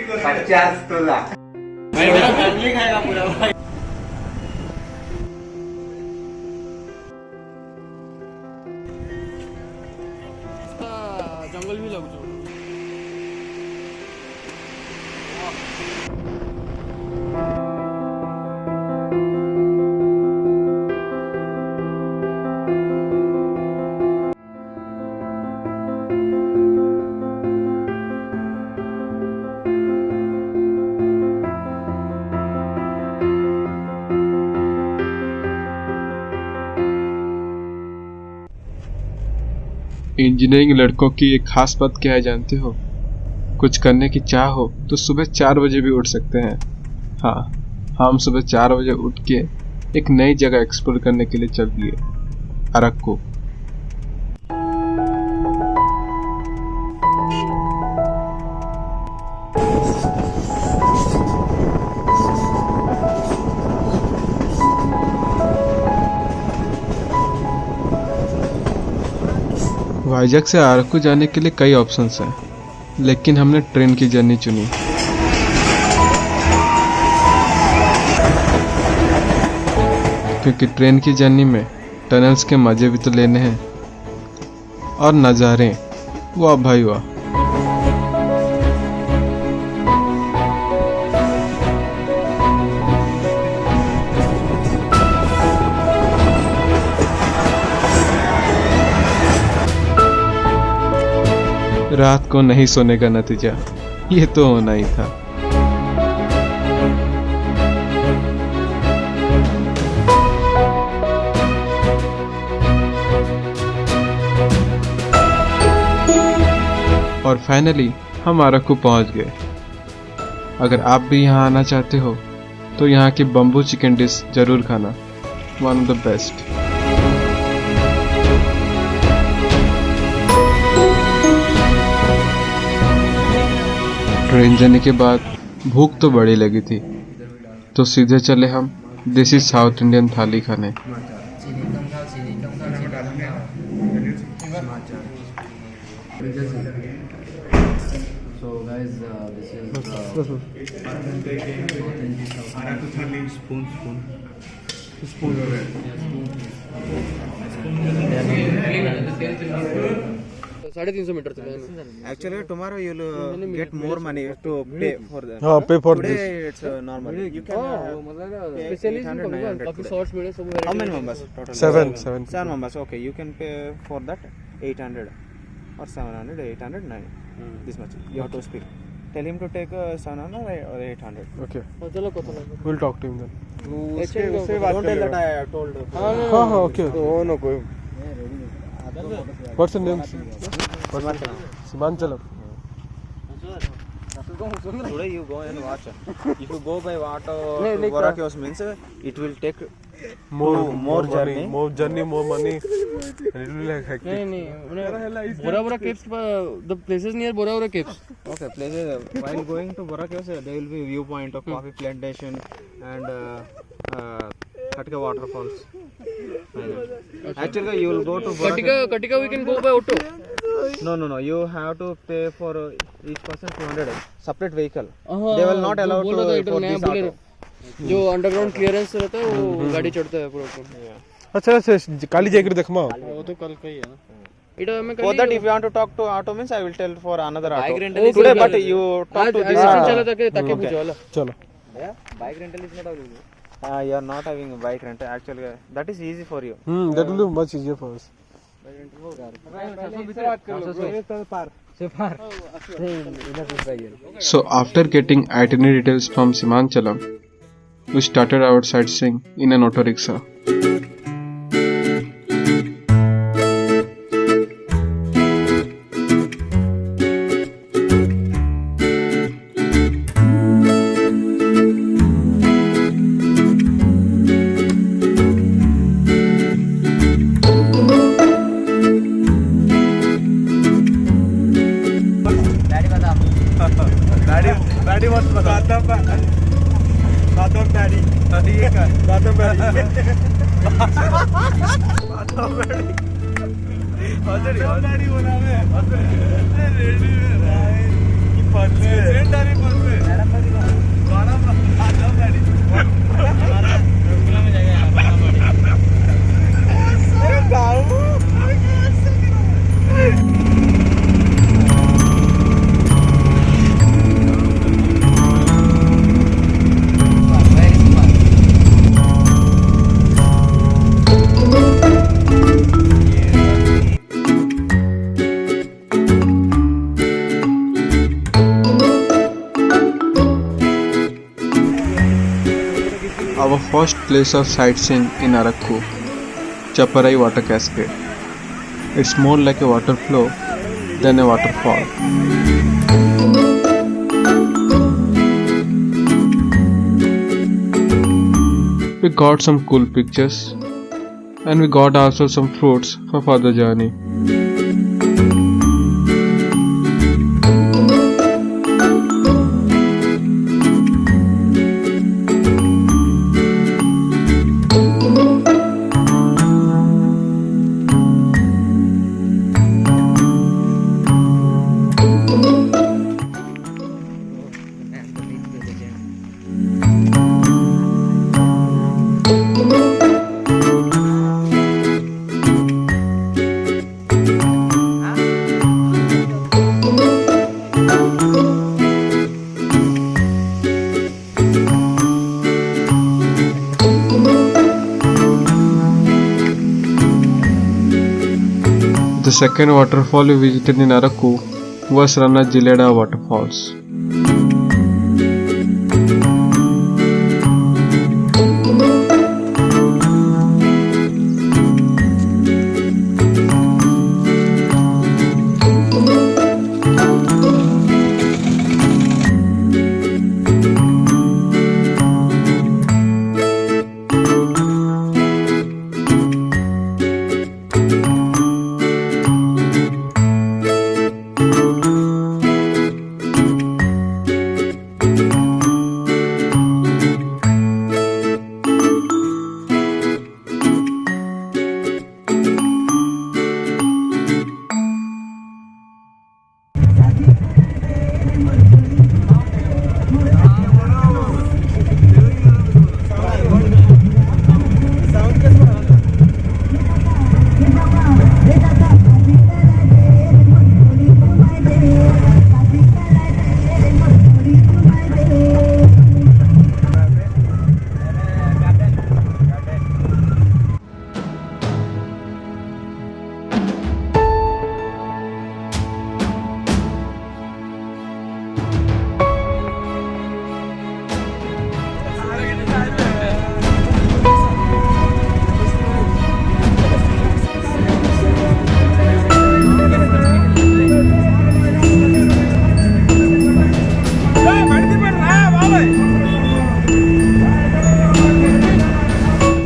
50 तोला मेरा फैमिली खाएगा पूरा भाई। जंगल भी लगू इंजीनियरिंग लड़कों की एक खास बात क्या है जानते हो? कुछ करने की चाह हो तो सुबह 4 बजे भी उठ सकते हैं। हाँ, हम सुबह 4 बजे उठ के एक नई जगह एक्सप्लोर करने के लिए चल दिए, अरक्कू। वाइजैक से अरक्कू जाने के लिए कई ऑप्शंस हैं, लेकिन हमने ट्रेन की जर्नी चुनी। क्योंकि ट्रेन की जर्नी में टनल्स के मजे भी तो लेने हैं, और नज़ारे, वाह भाई वाह। रात को नहीं सोने का नतीजा ये तो होना ही था। और फाइनली हम अरक्कू पहुंच गए। अगर आप भी यहाँ आना चाहते हो तो यहाँ की बम्बू चिकन डिश जरूर खाना, one of the best. Train जाने के बाद भूख तो बड़ी लगी थी, तो सीधे चले हम देसी साउथ इंडियन थाली खाने। So guys, this is Arakku thali spoon 350 metre चले। Actually tomorrow you will get more money to pay for that. pay for Today this. it's normal. You can pay 800, 900 काफी today. शॉर्ट्स मिले सब। How many members total? Seven. 7 members. Okay, you can pay for that 800 or 700, 800, 900. This much. You have to speak. Tell him to take 700 or 800. Okay, चलो कतो we'll talk to him then. Don't tell that I told. हाँ, okay. no कोई. What's your name? Simanchalam. Today you go and watch. If you go by water, Boracay means it will take more journey. More journey, more money. And it will be like hectic. नहीं Borra Borra caves, the places near Borra Borra caves. Okay, places while going to Boracay, there will be viewpoint of coffee plantation and Katika waterfalls. Actually, you will go to Boracay. Katika we can go by auto. No. You have to pay for each person 200 separate vehicle. They will not allow to for this auto. जो underground clearance रहता है वो गाड़ी चढ़ता है पूरा। अच्छा काली jacket देखमा वो तो कल का ही है ना। इटा मैं For that, if you want to talk to auto means I will tell for another auto. Today, but you talk to this auto. चला ताकि पूछो वाला। चलो। Bike rental is not available. You are not having a bike rental. Actually, that is easy for you. That will be much easier for us. So after getting itinerary details from Simanchalam, we started our sightseeing in an auto rickshaw. Daddy was Badam Daddy. Badam Daddy. Daddy बोला मैं। Ready में भाई। कि पल्ले। Daddy Palle. first place of sightseeing in Arakku, Chaparai Water Cascade. It's more like a water flow than a waterfall. We got some cool pictures and we got also some fruits for further journey. The second waterfall we visited in Arakku was Ranna Jileda Waterfalls.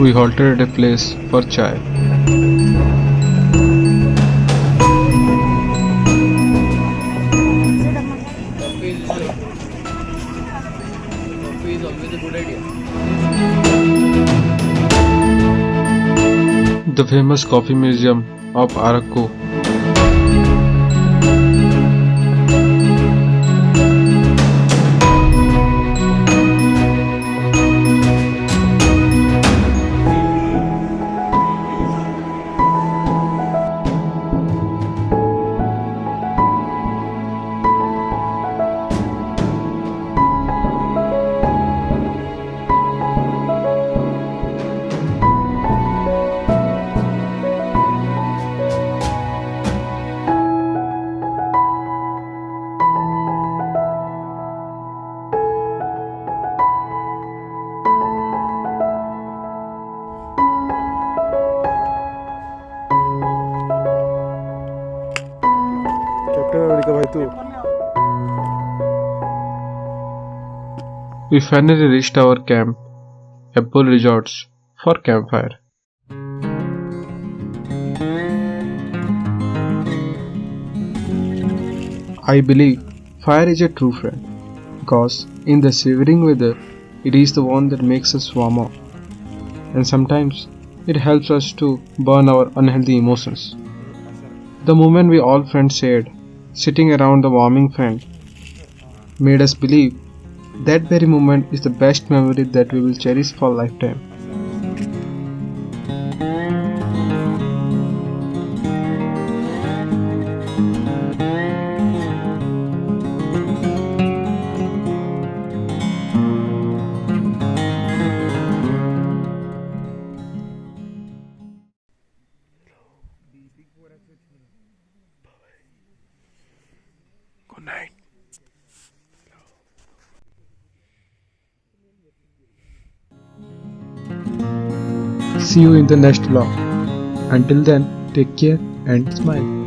We halted at a place for chai. Coffee is always a good idea. The famous coffee museum of Arakku. We finally reached our camp, Apple Resorts, for campfire. I believe fire is a true friend because in the shivering weather, it is the one that makes us warmer, and sometimes it helps us to burn our unhealthy emotions. The moment we all friends shared, sitting around the warming fan, made us believe that very moment is the best memory that we will cherish for a lifetime. Good night. See you in the next vlog. Until then, take care and smile.